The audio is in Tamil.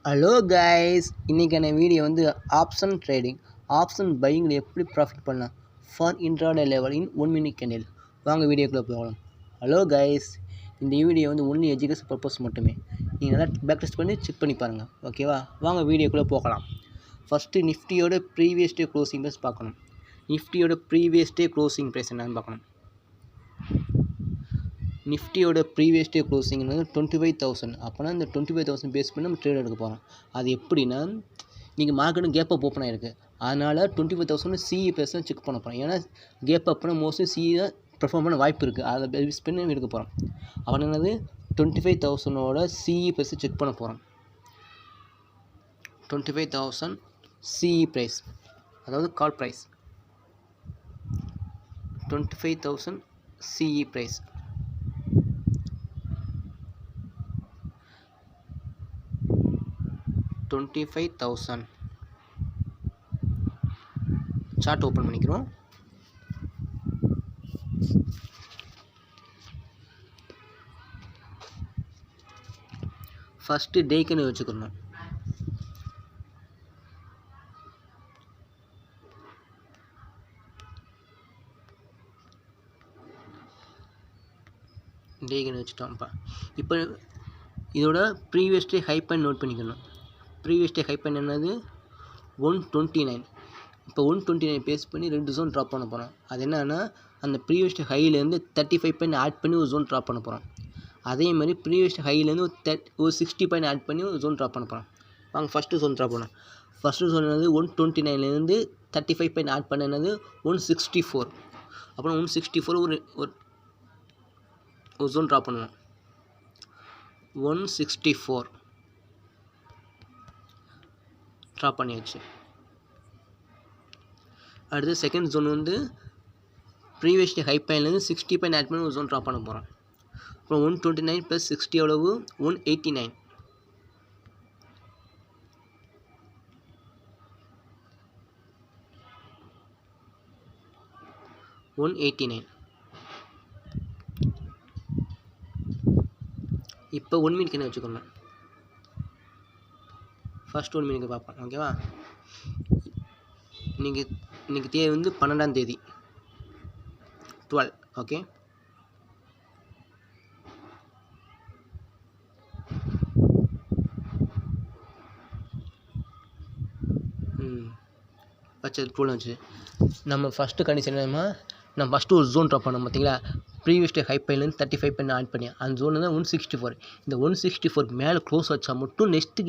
ஹலோ கைஸ், இன்றைக்கான வீடியோ வந்து ஆப்ஷன் ட்ரேடிங், ஆப்ஷன் பையிங்கில் எப்படி ப்ராஃபிட் பண்ணலாம் for intraday level in 1 minute candle. வாங்க வீடியோக்குள்ளே போகலாம். ஹலோ கைஸ், இந்த வீடியோ வந்து ஒன்லி எஜுகேஷன் பர்பஸ் மட்டுமே. நீங்கள் நல்லா பேக் டெஸ்ட் பண்ணி செக் பண்ணி பாருங்கள், ஓகேவா? வாங்க வீடியோக்குள்ளே போகலாம். ஃபஸ்ட்டு நிஃப்டியோட ப்ரீவியஸ் டே க்ளோசிங் ப்ரைஸ் பார்க்கணும். நிஃப்டியோட ப்ரீவியஸ் டே க்ளோசிங் ப்ரைஸ் என்னன்னு பார்க்கணும். நிஃப்டியோட ப்ரீவியஸ் டே க்ளோசிங் வந்து 25,000. அப்போனா இந்த 25,000 பேஸ் பண்ணி நம்ம ட்ரேட் எடுக்க போகிறோம். அது எப்படின்னா, நீங்கள் மார்க்கெட்டும் கேப் அப் ஓப்பன் ஆகிருக்கு, அதனால் 25,000 சிஇ ப்ரைஸ் தான் செக் பண்ண போகிறோம். ஏன்னா கேப் அப்னா மோஸ்ட்லி சிஇ தான் பெர்ஃபார்ம் பண்ண வாய்ப்பு இருக்குது, அதை பேஸ் பண்ணி எடுக்க போகிறோம். அவன் என்னது 25,000 சிஇ ப்ரைஸை செக் பண்ண போகிறோம். 25,000 சிஇ ப்ரைஸ், அதாவது call price. 25,000 CE price. $25,000 chart open பண்ணிக்கிறோம். ஃபஸ்ட்டு டேக்குன்னு வச்சுக்கணும். டேக்குன்னு வச்சுட்டோம்ப்பா. இப்போ இதோட previous day high point note பண்ணிக்கணும். ப்ரீவியஸ் டே ஹை பாயிண்ட் என்னது 129. இப்போ 129 பேஸ் பண்ணி 2 ஜோன் ட்ராப் பண்ண போகிறோம். அது என்னன்னா, அந்த ப்ரீவியஸ் டே ஹைலேருந்து 35 பாயிண்ட் ஆட் பண்ணி ஒரு ஜோன் ட்ராப் பண்ண போகிறோம். அதே மாதிரி ப்ரீவியஸ் டே ஹைலேருந்து ஒரு 60 பாயிண்ட் ஆட் பண்ணி ஒரு ஜோன் ட்ராப் பண்ண போகிறோம். வாங்க ஃபஸ்ட்டு ஜோன் ட்ராப் பண்ணோம். ஃபஸ்ட்டு ஜோன் என்னது 129லேருந்து 35 பாயிண்ட் ஆட் பண்ண என்னது 164. அப்புறம் 164 ஒரு ஜோன் ட்ராப் பண்ணுவோம். 164 ட்ராப் பண்ணியாச்சு. அடுத்து செகண்ட் ஜோன் வந்து ப்ரீவியஸ் டே ஹை பாயிண்ட்லேருந்து 60 பாயிண்ட் ஆட் பண்ணி ஒரு ஜோன் ட்ராப் பண்ண போகிறோம். அப்புறம் 129 + 60 எவ்வளவு 189. 189. இப்போ 1 minute என்ன வச்சுக்கணும். ஃபஸ்ட் 1 minute பார்ப்போம், ஓகேவா? இன்னைக்கு தேதி வந்து 12ஆம் தேதி 12, ஓகே. வச்சு 12 வச்சு நம்ம ஃபஸ்ட்டு கண்டிஷன் என்னமா, நம்ம ஃபஸ்ட்டு ஒரு ஜோன் ட்ராப் பண்ணோம் பார்த்தீங்களா? ப்ரீவியஸ் டே ஹை பாயிண்ட்லேருந்து 35 பாயிண்ட் ஆட் பண்ணி அந்த ஜோன் தான் 164. இந்த 164 மேலே க்ளோஸ் வச்சா மட்டும் நெக்ஸ்ட்டு